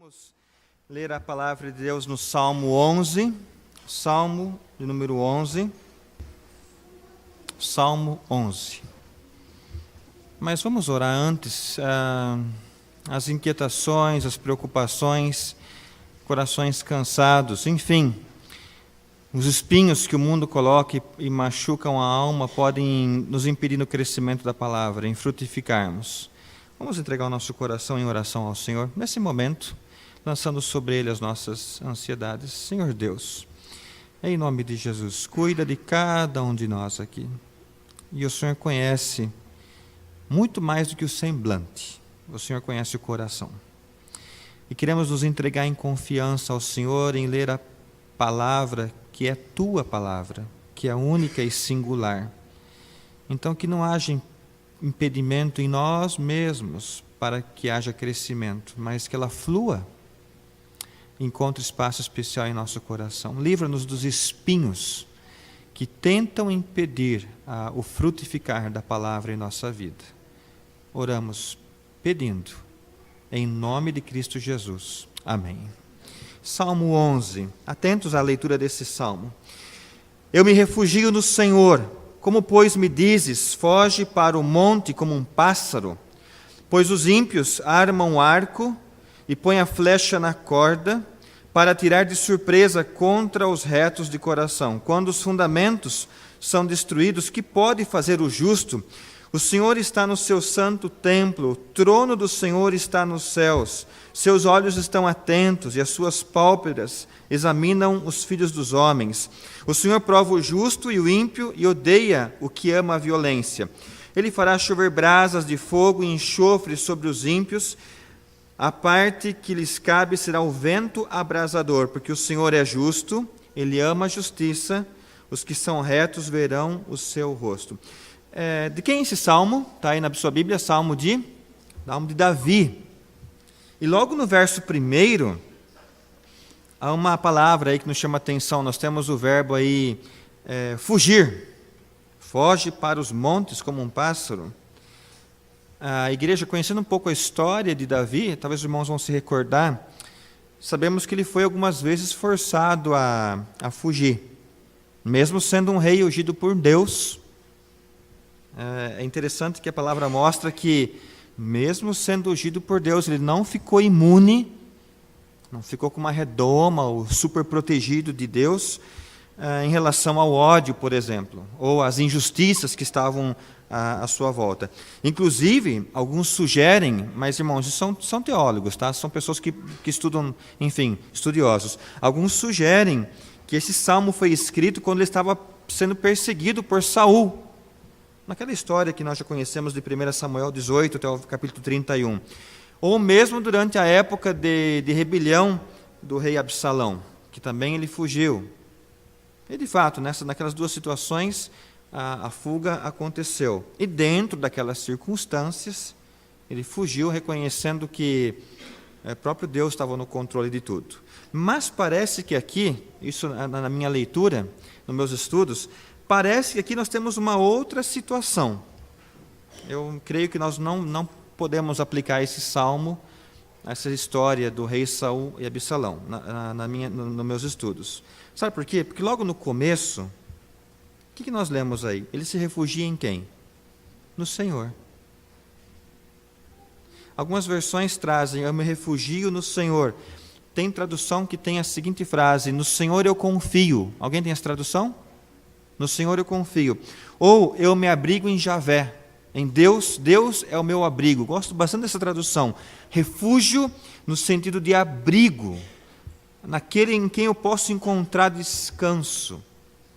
Vamos ler a palavra de Deus no Salmo 11, Salmo de número 11, Salmo 11. Mas vamos orar antes, as inquietações, as preocupações, corações cansados, enfim, os espinhos que o mundo coloca e machucam a alma podem nos impedir no crescimento da palavra, em frutificarmos. Vamos entregar o nosso coração em oração ao Senhor, nesse momento, lançando sobre Ele as nossas ansiedades. Senhor Deus, em nome de Jesus, cuida de cada um de nós aqui. E o Senhor conhece muito mais do que o semblante. O Senhor conhece o coração. E queremos nos entregar em confiança ao Senhor, em ler a palavra que é Tua palavra, que é única e singular. Então, que não haja impedimento em nós mesmos para que haja crescimento, mas que ela flua, encontre espaço especial em nosso coração. Livra-nos dos espinhos que tentam impedir o frutificar da palavra em nossa vida. Oramos pedindo, em nome de Cristo Jesus. Amém. Salmo 11. Atentos à leitura desse salmo. Eu me refugio no Senhor. Como, pois, me dizes, foge para o monte como um pássaro? Pois os ímpios armam o arco e põem a flecha na corda para atirar de surpresa contra os retos de coração. Quando os fundamentos são destruídos, que pode fazer o justo? O Senhor está no seu santo templo, o trono do Senhor está nos céus. Seus olhos estão atentos e as suas pálpebras examinam os filhos dos homens. O Senhor prova o justo e o ímpio e odeia o que ama a violência. Ele fará chover brasas de fogo e enxofre sobre os ímpios. A parte que lhes cabe será o vento abrasador, porque o Senhor é justo, Ele ama a justiça, os que são retos verão o seu rosto. De quem é esse salmo? Está aí na sua Bíblia, salmo de Davi. E logo no verso 1, há uma palavra aí que nos chama a atenção. Nós temos o verbo aí, fugir. Foge para os montes como um pássaro. A igreja, conhecendo um pouco a história de Davi, talvez os irmãos vão se recordar, sabemos que ele foi algumas vezes forçado a fugir. Mesmo sendo um rei ungido por Deus. É interessante que a palavra mostra que, mesmo sendo ungido por Deus, ele não ficou imune, não ficou com uma redoma ou super protegido de Deus em relação ao ódio, por exemplo, ou às injustiças que estavam à sua volta. Inclusive, alguns sugerem, mas irmãos, são teólogos, tá? São pessoas que estudam, enfim, estudiosos. Alguns sugerem que esse salmo foi escrito quando ele estava sendo perseguido por Saul. Naquela história que nós já conhecemos de 1 Samuel 18 até o capítulo 31. Ou mesmo durante a época de rebelião do rei Absalão, que também ele fugiu. E de fato, naquelas duas situações, a fuga aconteceu. E dentro daquelas circunstâncias, ele fugiu reconhecendo que o próprio Deus estava no controle de tudo. Mas parece que aqui, isso na minha leitura, nos meus estudos, parece que aqui nós temos uma outra situação. Eu creio que nós não podemos aplicar esse salmo, essa história do rei Saul e Absalão, nos meus estudos. Sabe por quê? Porque logo no começo, o que nós lemos aí? Ele se refugia em quem? No Senhor. Algumas versões trazem, eu me refugio no Senhor. Tem tradução que tem a seguinte frase, no Senhor eu confio. Alguém tem essa tradução? No Senhor eu confio. Ou eu me abrigo em Javé. Em Deus, Deus é o meu abrigo. Gosto bastante dessa tradução. Refúgio no sentido de abrigo. Naquele em quem eu posso encontrar descanso,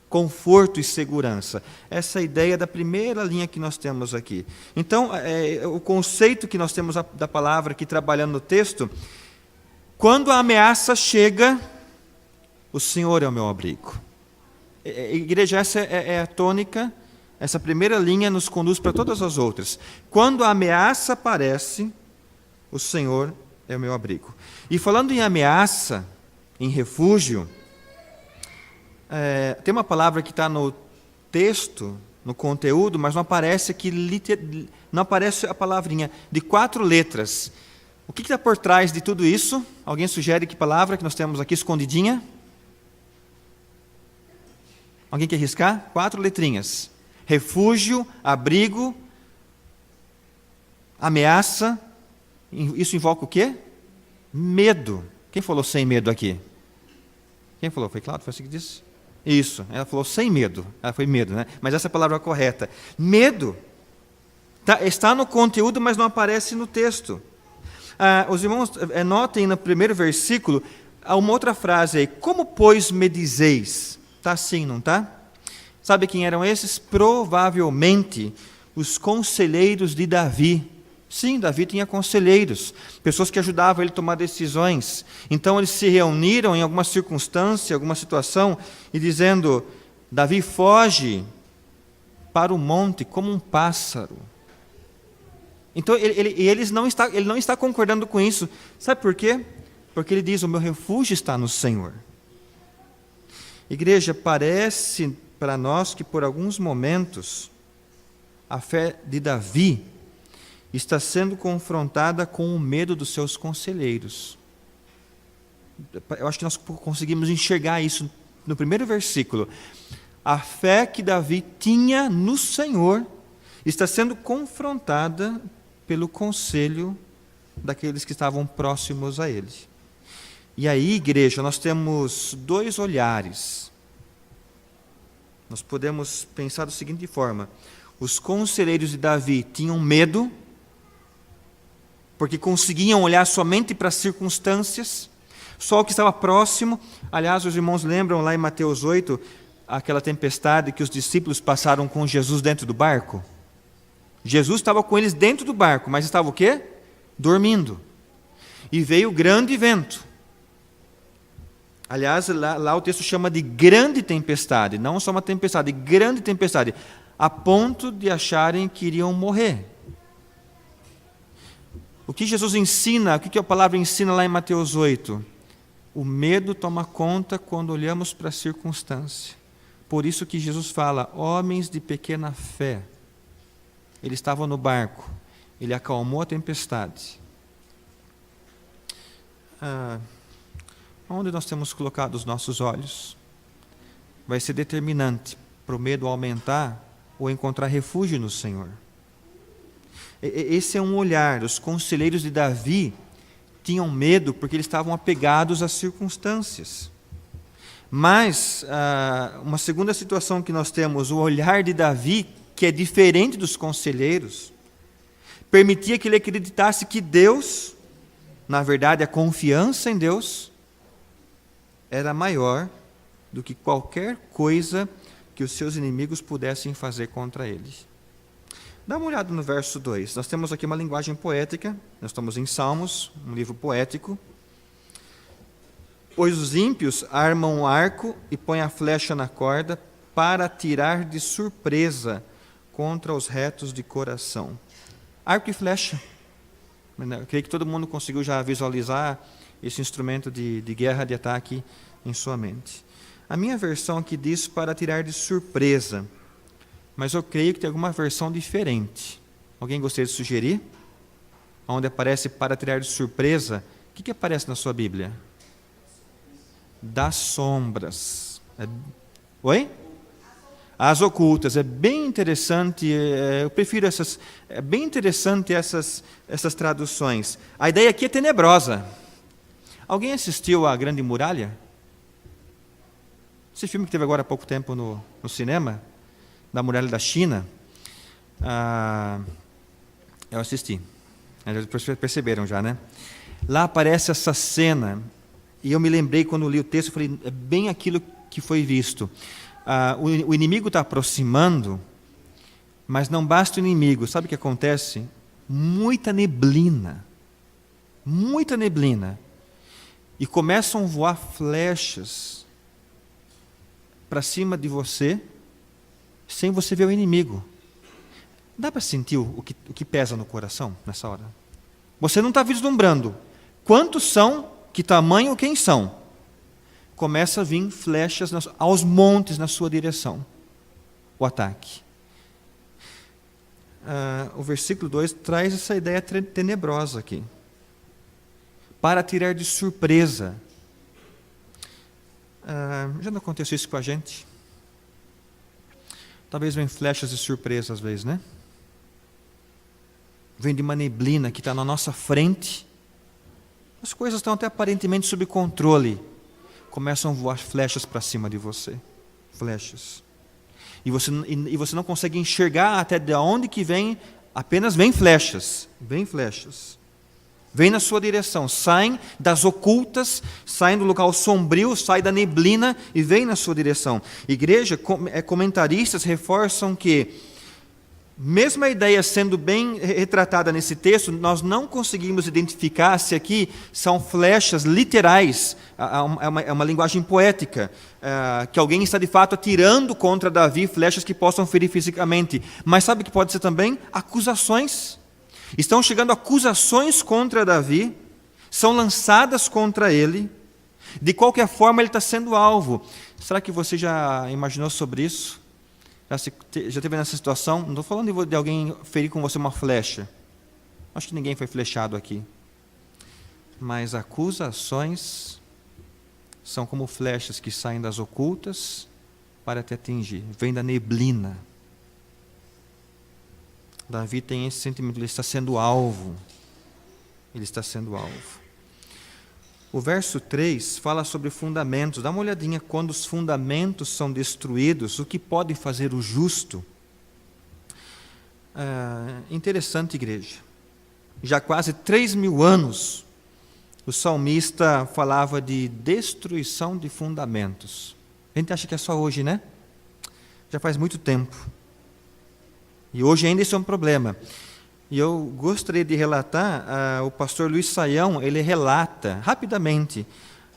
conforto e segurança. Essa é a ideia da primeira linha que nós temos aqui. Então, o conceito que nós temos da palavra aqui trabalhando no texto, quando a ameaça chega, o Senhor é o meu abrigo. Igreja, essa é a tônica, essa primeira linha nos conduz para todas as outras. Quando a ameaça aparece, o Senhor é o meu abrigo. E falando em ameaça, em refúgio, tem uma palavra que está no texto, no conteúdo, mas não aparece aqui, não aparece a palavrinha de 4 letras. O que está por trás de tudo isso? Alguém sugere que palavra que nós temos aqui escondidinha? Alguém quer arriscar? 4 letrinhas. Refúgio, abrigo, ameaça. Isso invoca o quê? Medo. Quem falou sem medo aqui? Quem falou? Foi Cláudio? Foi assim que disse? Isso. Ela falou sem medo. Ela foi medo, né? Mas essa é a palavra correta. Medo. Está no conteúdo, mas não aparece no texto. Os irmãos notem no primeiro versículo uma outra frase aí. Como, pois, me dizeis? Está assim, não está? Sabe quem eram esses? Provavelmente os conselheiros de Davi. Sim, Davi tinha conselheiros, pessoas que ajudavam ele a tomar decisões. Então eles se reuniram em alguma circunstância, alguma situação, e dizendo: Davi foge para o monte como um pássaro. Então ele não está concordando com isso. Sabe por quê? Porque ele diz: o meu refúgio está no Senhor. Igreja, parece para nós que por alguns momentos a fé de Davi está sendo confrontada com o medo dos seus conselheiros. Eu acho que nós conseguimos enxergar isso no primeiro versículo. A fé que Davi tinha no Senhor está sendo confrontada pelo conselho daqueles que estavam próximos a ele. E aí, igreja, nós temos 2 olhares. Nós podemos pensar da seguinte forma: os conselheiros de Davi tinham medo, porque conseguiam olhar somente para as circunstâncias, só o que estava próximo. Aliás, os irmãos lembram lá em Mateus 8, aquela tempestade que os discípulos passaram com Jesus dentro do barco? Jesus estava com eles dentro do barco, mas estava o quê? Dormindo. E veio grande vento. Aliás, lá o texto chama de grande tempestade, não só uma tempestade, grande tempestade, a ponto de acharem que iriam morrer. O que Jesus ensina, o que a palavra ensina lá em Mateus 8? O medo toma conta quando olhamos para a circunstância. Por isso que Jesus fala: homens de pequena fé. Ele estava no barco, ele acalmou a tempestade. Onde nós temos colocado os nossos olhos? Vai ser determinante para o medo aumentar ou encontrar refúgio no Senhor. Esse é um olhar. Os conselheiros de Davi tinham medo porque eles estavam apegados às circunstâncias. Mas, uma segunda situação que nós temos, o olhar de Davi, que é diferente dos conselheiros, permitia que ele acreditasse que Deus, na verdade, a confiança em Deus, era maior do que qualquer coisa que os seus inimigos pudessem fazer contra ele. Dá uma olhada no verso 2. Nós temos aqui uma linguagem poética. Nós estamos em Salmos, um livro poético. Pois os ímpios armam um arco e põem a flecha na corda para atirar de surpresa contra os retos de coração. Arco e flecha. Eu creio que todo mundo conseguiu já visualizar esse instrumento de guerra, de ataque em sua mente. A minha versão aqui diz para atirar de surpresa, mas eu creio que tem alguma versão diferente. Alguém gostaria de sugerir? Onde aparece para atirar de surpresa, o que aparece na sua Bíblia? Das sombras. Oi? As ocultas. É bem interessante, eu prefiro essas. É bem interessante essas traduções. A ideia aqui é tenebrosa. Alguém assistiu à Grande Muralha? Esse filme que teve agora há pouco tempo no cinema, da Muralha da China. Eu assisti. Depois perceberam já, né? Lá aparece essa cena, e eu me lembrei quando li o texto, eu falei, é bem aquilo que foi visto. O inimigo está aproximando, mas não basta o inimigo. Sabe o que acontece? Muita neblina. Muita neblina. E começam a voar flechas para cima de você, sem você ver o inimigo. Dá para sentir o que pesa no coração nessa hora? Você não está vislumbrando. Quantos são, que tamanho, quem são? Começa a vir flechas aos montes na sua direção. O ataque. O versículo 2 traz essa ideia tenebrosa aqui. para tirar de surpresa. Já não aconteceu isso com a gente? Talvez vem flechas de surpresa às vezes, né? Vem de uma neblina que está na nossa frente. As coisas estão até aparentemente sob controle. Começam a voar flechas para cima de você. Flechas. E você não consegue enxergar até de onde que vem, apenas vem flechas. Vem flechas. Vem na sua direção, saem das ocultas, saem do local sombrio, saem da neblina e vem na sua direção. Igreja, comentaristas reforçam que, mesmo a ideia sendo bem retratada nesse texto, nós não conseguimos identificar se aqui são flechas literais, é uma linguagem poética, que alguém está de fato atirando contra Davi flechas que possam ferir fisicamente. Mas sabe que pode ser também acusações. Estão chegando acusações contra Davi, são lançadas contra ele, de qualquer forma ele está sendo alvo. Será que você já imaginou sobre isso? Já teve nessa situação? Não estou falando de alguém ferir com você uma flecha. Acho que ninguém foi flechado aqui. Mas acusações são como flechas que saem das ocultas para te atingir. Vem da neblina. Davi tem esse sentimento, ele está sendo alvo. Ele está sendo alvo. O verso 3 fala sobre fundamentos. Dá uma olhadinha, quando os fundamentos são destruídos, o que pode fazer o justo? Interessante, igreja. Já há quase 3.000 anos, o salmista falava de destruição de fundamentos. A gente acha que é só hoje, né? Já faz muito tempo. E hoje ainda isso é um problema. E eu gostaria de relatar, o pastor Luiz Saião, ele relata, rapidamente,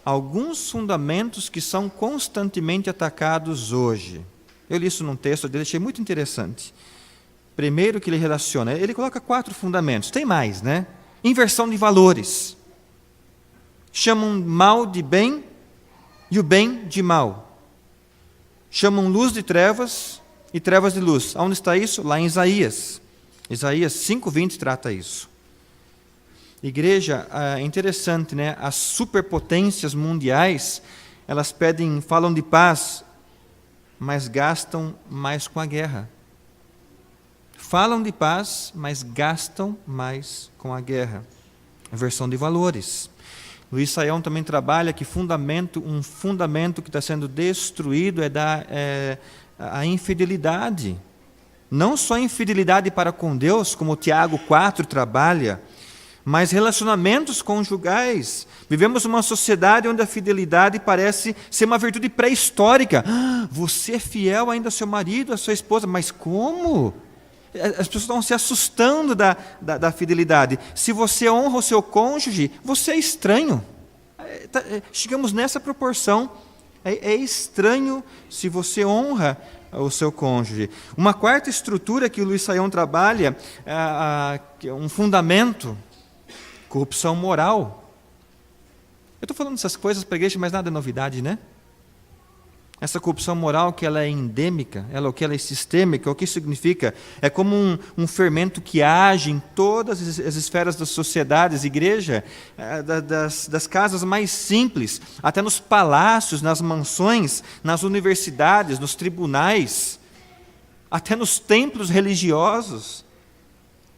alguns fundamentos que são constantemente atacados hoje. Eu li isso num texto dele, achei muito interessante. Primeiro que ele relaciona, ele coloca 4 fundamentos, tem mais, né? Inversão de valores. Chamam mal de bem e o bem de mal. Chamam luz de trevas e trevas de luz. Onde está isso? Lá em Isaías. Isaías 5:20 trata isso. Igreja, é interessante, né? As superpotências mundiais, elas falam de paz, mas gastam mais com a guerra. Falam de paz, mas gastam mais com a guerra. Inversão de valores. Luiz Saião também trabalha que um fundamento que está sendo destruído é a infidelidade. Não só a infidelidade para com Deus, como Tiago 4 trabalha, mas relacionamentos conjugais. Vivemos uma sociedade onde a fidelidade parece ser uma virtude pré-histórica. Você é fiel ainda ao seu marido, à sua esposa, mas como? As pessoas estão se assustando da fidelidade. Se você honra o seu cônjuge, você é estranho. Chegamos nessa proporção. É estranho se você honra o seu cônjuge. Uma quarta estrutura que o Luiz Saião trabalha, um fundamento, corrupção moral. Eu estou falando dessas coisas para a igreja, mas nada é novidade, né? Essa corrupção moral que ela é endêmica, ela é sistêmica, o que significa? É como um fermento que age em todas as esferas das sociedades, igreja, das casas mais simples, até nos palácios, nas mansões, nas universidades, nos tribunais, até nos templos religiosos.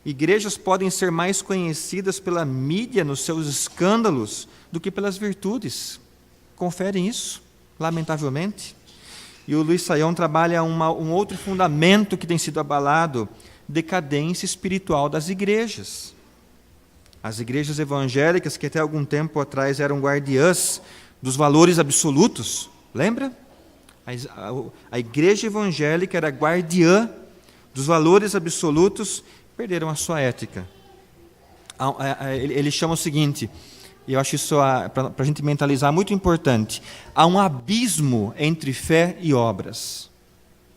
Igrejas podem ser mais conhecidas pela mídia, nos seus escândalos, do que pelas virtudes. Conferem isso, lamentavelmente. E o Luiz Saião trabalha um outro fundamento que tem sido abalado, decadência espiritual das igrejas. As igrejas evangélicas, que até algum tempo atrás eram guardiãs dos valores absolutos, lembra? A igreja evangélica era guardiã dos valores absolutos, perderam a sua ética. Ele chama o seguinte, e eu acho isso, para a gente mentalizar, muito importante. Há um abismo entre fé e obras.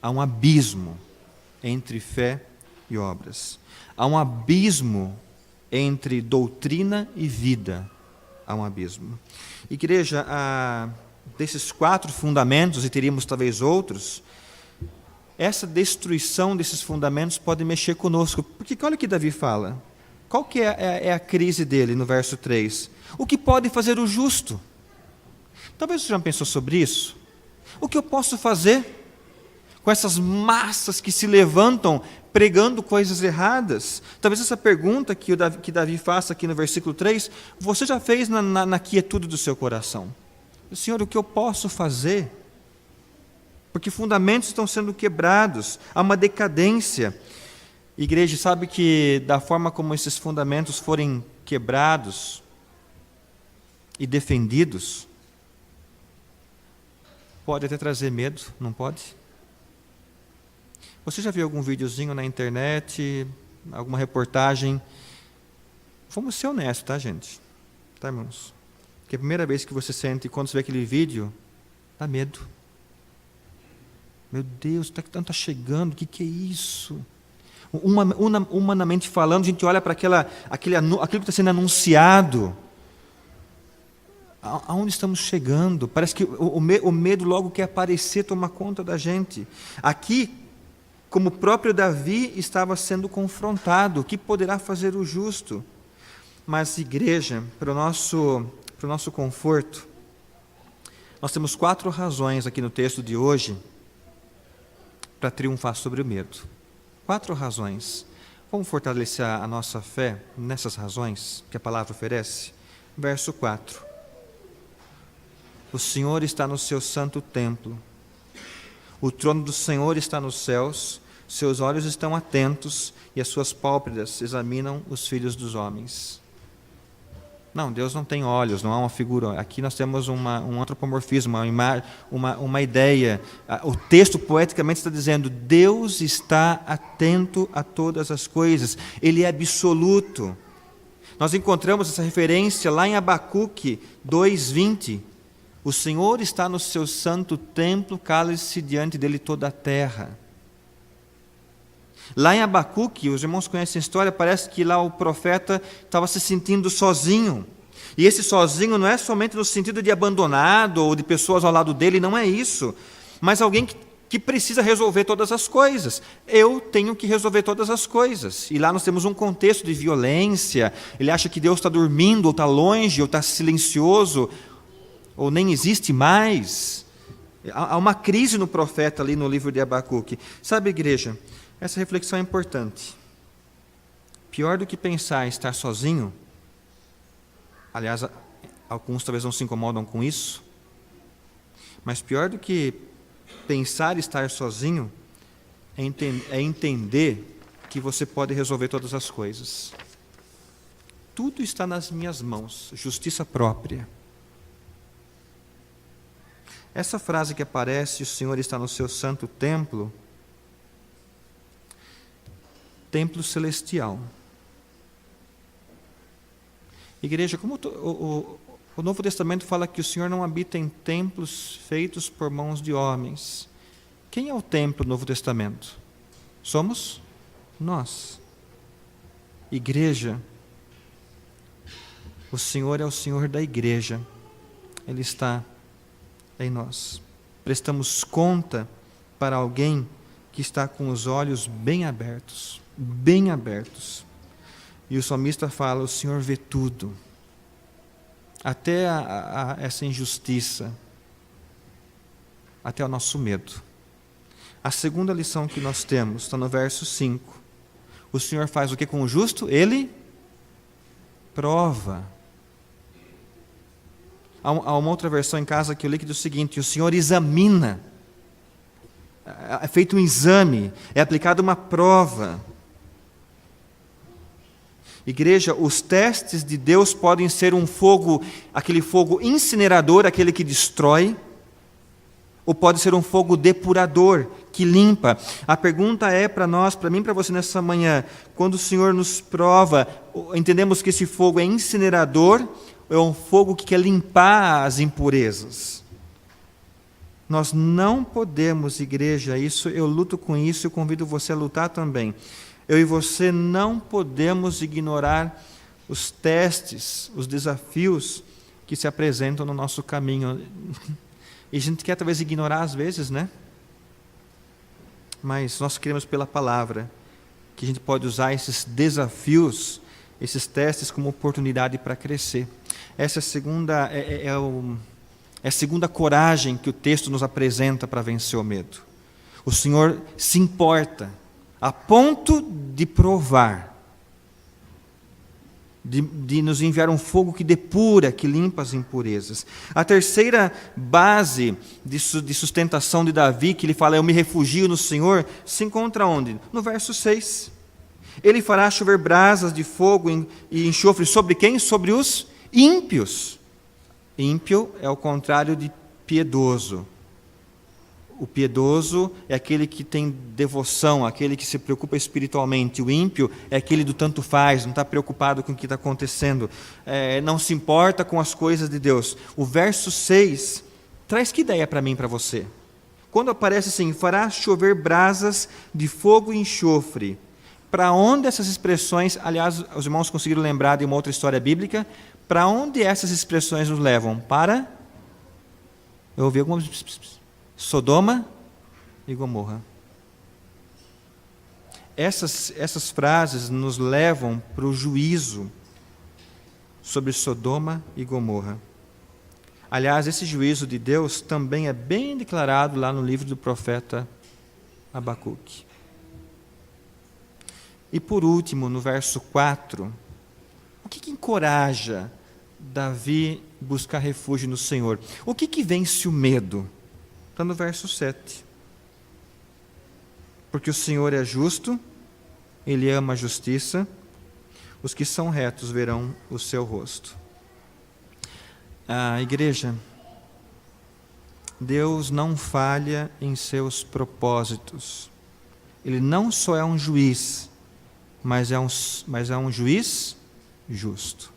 Há um abismo entre fé e obras. Há um abismo entre doutrina e vida. Há um abismo. Igreja, desses 4 fundamentos, e teríamos talvez outros, essa destruição desses fundamentos pode mexer conosco. Porque olha o que Davi fala. Qual que é a crise dele no verso 3? O que pode fazer o justo? Talvez você já pensou sobre isso. O que eu posso fazer com essas massas que se levantam pregando coisas erradas? Talvez essa pergunta que Davi faça aqui no versículo 3, você já fez na quietude do seu coração. Senhor, o que eu posso fazer? Porque fundamentos estão sendo quebrados, há uma decadência. Igreja, sabe que da forma como esses fundamentos forem quebrados e defendidos, pode até trazer medo, não pode? Você já viu algum videozinho na internet, alguma reportagem? Vamos ser honestos, tá, gente? Tá, irmãos? Porque a primeira vez que você sente, quando você vê aquele vídeo, dá medo. Meu Deus, tanto está chegando, o que é isso? Humanamente falando, a gente olha para aquilo que está sendo anunciado. Aonde estamos chegando? Parece que o medo logo quer aparecer, tomar conta da gente. Aqui, como o próprio Davi estava sendo confrontado, o que poderá fazer o justo? Mas, igreja, para o nosso conforto, nós temos 4 razões aqui no texto de hoje para triunfar sobre o medo. 4 razões. Vamos fortalecer a nossa fé nessas razões que a palavra oferece? Verso 4. O Senhor está no seu santo templo. O trono do Senhor está nos céus, seus olhos estão atentos e as suas pálpebras examinam os filhos dos homens. Não, Deus não tem olhos, não há uma figura. Aqui nós temos um antropomorfismo, uma ideia. O texto poeticamente está dizendo, Deus está atento a todas as coisas. Ele é absoluto. Nós encontramos essa referência lá em Abacuque 2:20. O Senhor está no seu santo templo, cale-se diante dele toda a terra. Lá em Abacuque, os irmãos conhecem a história, parece que lá o profeta estava se sentindo sozinho. E esse sozinho não é somente no sentido de abandonado ou de pessoas ao lado dele, não é isso. Mas alguém que precisa resolver todas as coisas. Eu tenho que resolver todas as coisas. E lá nós temos um contexto de violência. Ele acha que Deus está dormindo, ou está longe, ou está silencioso, ou nem existe mais. Há uma crise no profeta ali no livro de Abacuque. Sabe, igreja, essa reflexão é importante. Pior do que pensar em estar sozinho, aliás, alguns talvez não se incomodam com isso, mas pior do que pensar em estar sozinho é entender que você pode resolver todas as coisas. Tudo está nas minhas mãos, justiça própria. Essa frase que aparece, o Senhor está no seu santo templo, templo celestial. Igreja, como o Novo Testamento fala que o Senhor não habita em templos feitos por mãos de homens. Quem é o templo do Novo Testamento? Somos nós. Igreja, o Senhor é o Senhor da igreja. Ele está em nós. Prestamos conta para alguém que está com os olhos bem abertos. Bem abertos. E o salmista fala, o Senhor vê tudo. Até essa injustiça. Até o nosso medo. A segunda lição que nós temos está no verso 5. O Senhor faz o que com o justo? Ele prova. Há uma outra versão em casa que eu li que diz o seguinte, o Senhor examina. É feito um exame, é aplicada uma prova. Igreja, os testes de Deus podem ser um fogo, aquele fogo incinerador, aquele que destrói, ou pode ser um fogo depurador, que limpa. A pergunta é para nós, para mim e para você nessa manhã, quando o Senhor nos prova, entendemos que esse fogo é incinerador, é um fogo que quer limpar as impurezas. Nós não podemos, igreja, isso eu luto com isso, eu convido você a lutar também. Eu e você não podemos ignorar os testes, os desafios que se apresentam no nosso caminho. E a gente quer talvez ignorar às vezes, né? Mas nós queremos pela palavra que a gente pode usar esses desafios, esses testes como oportunidade para crescer. Essa é a segunda coragem que o texto nos apresenta para vencer o medo. O Senhor se importa a ponto de provar, de nos enviar um fogo que depura, que limpa as impurezas. A terceira base de sustentação de Davi, que ele fala, eu me refugio no Senhor, se encontra onde? No verso 6. Ele fará chover brasas de fogo e enxofre sobre quem? Sobre os ímpios. Ímpio é o contrário de piedoso. O piedoso é aquele que tem devoção, aquele que se preocupa espiritualmente. O ímpio é aquele do tanto faz, não está preocupado com o que está acontecendo, não se importa com as coisas de Deus. O verso 6 traz que ideia para mim e para você? Quando aparece assim, fará chover brasas de fogo e enxofre. Para onde essas expressões, aliás, os irmãos conseguiram lembrar de uma outra história bíblica, para onde essas expressões nos levam? Para, eu ouvi algumas... Sodoma e Gomorra. Essas frases nos levam para o juízo sobre Sodoma e Gomorra. Aliás, esse juízo de Deus também é bem declarado lá no livro do profeta Abacuque. E por último, no verso 4, o que encoraja Davi buscar refúgio no Senhor? O que vence o medo? Está no verso 7. Porque o Senhor é justo, Ele ama a justiça, os que são retos verão o seu rosto. A igreja, Deus não falha em seus propósitos. Ele não só é um juiz, mas é um juiz justo.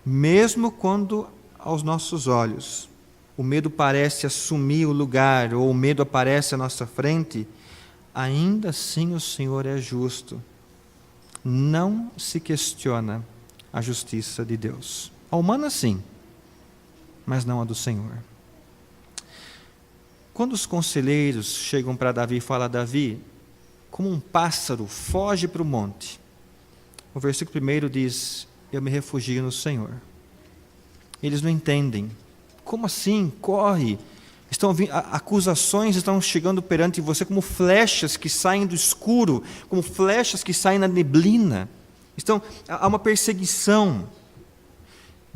Mesmo quando aos nossos olhos o medo parece assumir o lugar, ou o medo aparece à nossa frente, ainda assim o Senhor é justo. Não se questiona a justiça de Deus. A humana sim, mas não a do Senhor. Quando os conselheiros chegam para Davi e falam, Davi, como um pássaro, foge para o monte. O versículo 1 diz, eu me refugio no Senhor. Eles não entendem. Como assim? Corre! Acusações estão chegando perante você como flechas que saem do escuro, como flechas que saem na neblina. Há uma perseguição.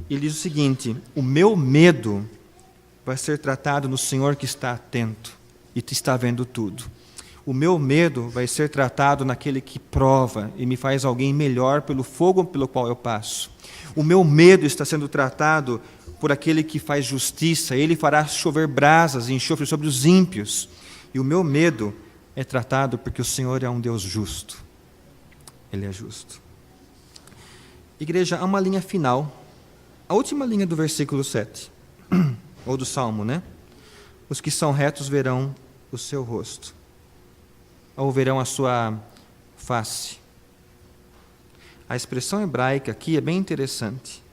Ele diz o seguinte, o meu medo vai ser tratado no Senhor que está atento e está vendo tudo. O meu medo vai ser tratado naquele que prova e me faz alguém melhor pelo fogo pelo qual eu passo. O meu medo está sendo tratado por aquele que faz justiça, ele fará chover brasas e enxofre sobre os ímpios. E o meu medo é tratado porque o Senhor é um Deus justo. Ele é justo. Igreja, há uma linha final, a última linha do versículo 7, ou do Salmo, né? Os que são retos verão o seu rosto, ou verão a sua face. A expressão hebraica aqui é bem interessante.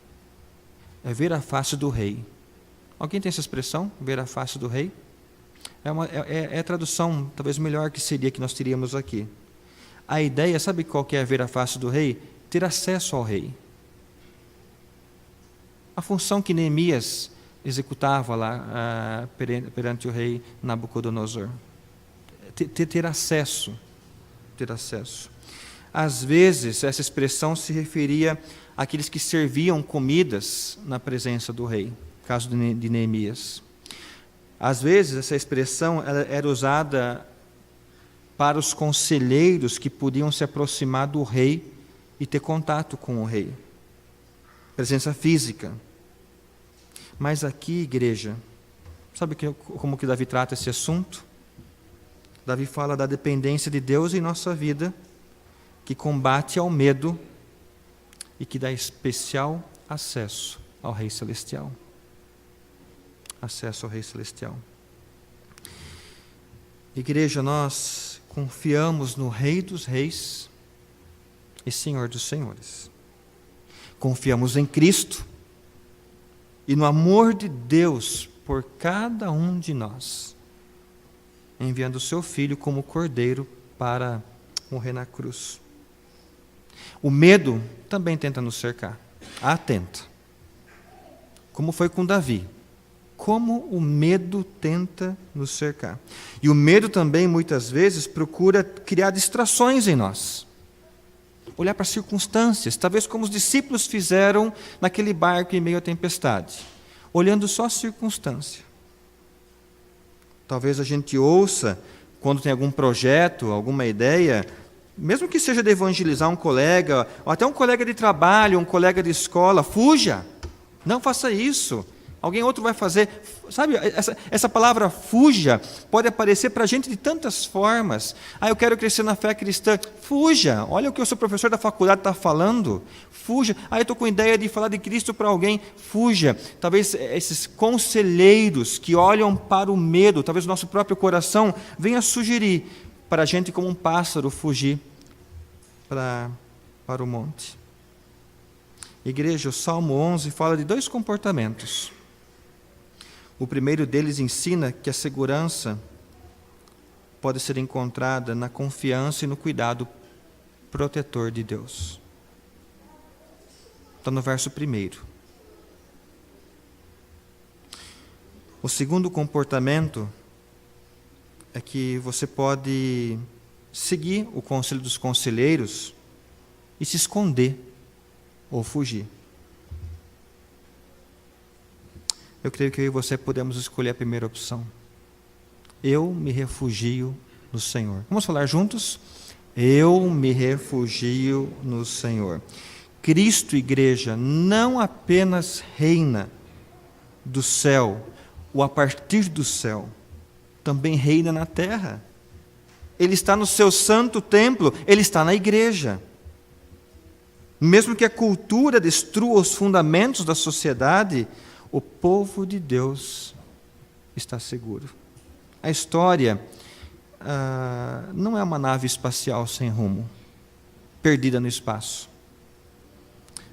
É ver a face do rei. Alguém tem essa expressão? Ver a face do rei? É a tradução talvez melhor que seria que nós teríamos aqui. A ideia, sabe qual que é ver a face do rei? Ter acesso ao rei. A função que Neemias executava lá perante o rei Nabucodonosor. Ter acesso. Ter acesso. Às vezes, essa expressão se referia àqueles que serviam comidas na presença do rei, caso de Neemias. Às vezes, essa expressão era usada para os conselheiros que podiam se aproximar do rei e ter contato com o rei. Presença física. Mas aqui, igreja, sabe como que Davi trata esse assunto? Davi fala da dependência de Deus em nossa vida, que combate ao medo e que dá especial acesso ao Rei Celestial. Acesso ao Rei Celestial. Igreja, nós confiamos no Rei dos Reis e Senhor dos Senhores. Confiamos em Cristo e no amor de Deus por cada um de nós, enviando o seu Filho como Cordeiro para morrer na cruz. O medo também tenta nos cercar. Atenta. Como foi com Davi. Como o medo tenta nos cercar. E o medo também, muitas vezes, procura criar distrações em nós. Olhar para as circunstâncias, talvez como os discípulos fizeram naquele barco em meio à tempestade. Olhando só a circunstância. Talvez a gente ouça, quando tem algum projeto, alguma ideia, mesmo que seja de evangelizar um colega, ou até um colega de trabalho, um colega de escola, fuja. Não faça isso. Alguém outro vai fazer. Sabe, essa palavra fuja pode aparecer para a gente de tantas formas. Eu quero crescer na fé cristã. Fuja. Olha o que o seu professor da faculdade está falando. Fuja. Eu estou com ideia de falar de Cristo para alguém. Fuja. Talvez esses conselheiros que olham para o medo, talvez o nosso próprio coração, venha sugerir para a gente como um pássaro fugir para o monte. Igreja, o Salmo 11 fala de 2 comportamentos. O primeiro deles ensina que a segurança pode ser encontrada na confiança e no cuidado protetor de Deus. Está no verso 1. O segundo comportamento é que você pode seguir o conselho dos conselheiros e se esconder ou fugir. Eu creio que eu e você podemos escolher a primeira opção. Eu me refugio no Senhor. Vamos falar juntos? Eu me refugio no Senhor. Cristo, igreja, não apenas reina do céu, ou a partir do céu, também reina na terra. Ele está no seu santo templo, ele está na igreja. Mesmo que a cultura destrua os fundamentos da sociedade, o povo de Deus está seguro. A história não é uma nave espacial sem rumo, perdida no espaço.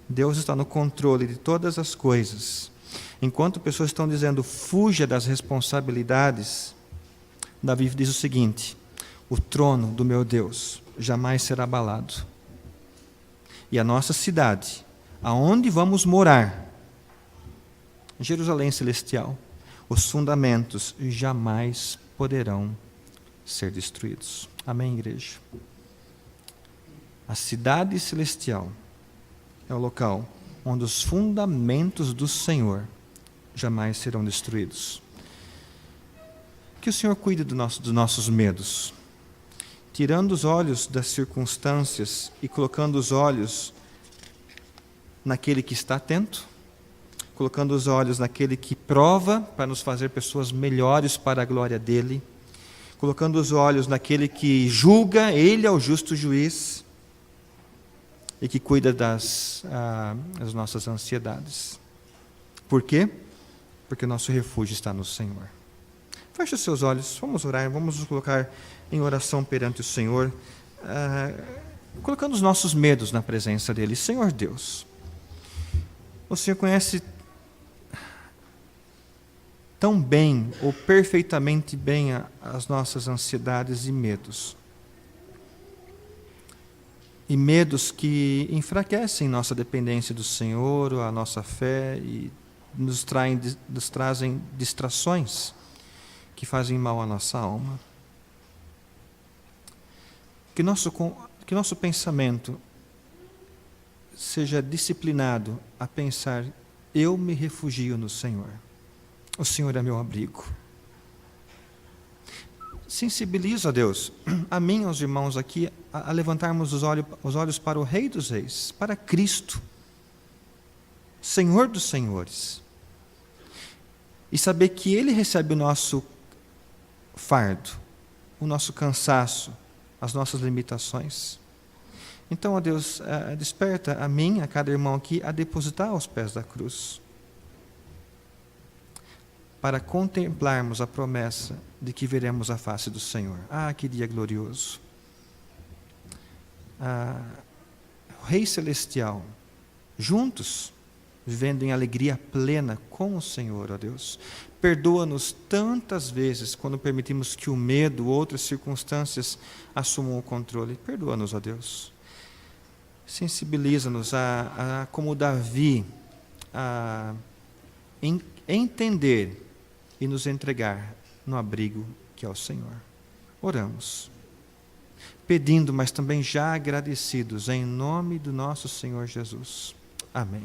Deus está no controle de todas as coisas. Enquanto pessoas estão dizendo, fuja das responsabilidades, Davi diz o seguinte: o trono do meu Deus jamais será abalado. E a nossa cidade, aonde vamos morar, Jerusalém celestial, os fundamentos jamais poderão ser destruídos. Amém, igreja? A cidade celestial é o local onde os fundamentos do Senhor jamais serão destruídos. Que o Senhor cuide dos nossos medos, tirando os olhos das circunstâncias e colocando os olhos naquele que está atento, colocando os olhos naquele que prova para nos fazer pessoas melhores para a glória dele, colocando os olhos naquele que julga, ele é o justo juiz, e que cuida das nossas ansiedades. Por quê? Porque o nosso refúgio está no Senhor. Feche os seus olhos, vamos orar, vamos nos colocar em oração perante o Senhor, colocando os nossos medos na presença dele. Senhor Deus, o Senhor conhece tão bem ou perfeitamente bem as nossas ansiedades e medos. E medos que enfraquecem nossa dependência do Senhor, a nossa fé, e nos trazem distrações que fazem mal à nossa alma. Que nosso pensamento seja disciplinado a pensar, eu me refugio no Senhor. O Senhor é meu abrigo. Sensibiliza, Deus, a mim e aos irmãos aqui, a levantarmos os olhos para o Rei dos Reis, para Cristo, Senhor dos Senhores, e saber que Ele recebe o nosso fardo, o nosso cansaço, as nossas limitações. Então, ó Deus, desperta a mim, a cada irmão aqui, a depositar aos pés da cruz, para contemplarmos a promessa de que veremos a face do Senhor. Que dia glorioso! O Rei Celestial, juntos, vivendo em alegria plena com o Senhor, ó Deus. Perdoa-nos tantas vezes quando permitimos que o medo ou outras circunstâncias assumam o controle. Perdoa-nos, ó Deus. sensibiliza-nos a, como Davi, a entender e nos entregar no abrigo que é o Senhor. Oramos, pedindo, mas também já agradecidos, em nome do nosso Senhor Jesus. Amém.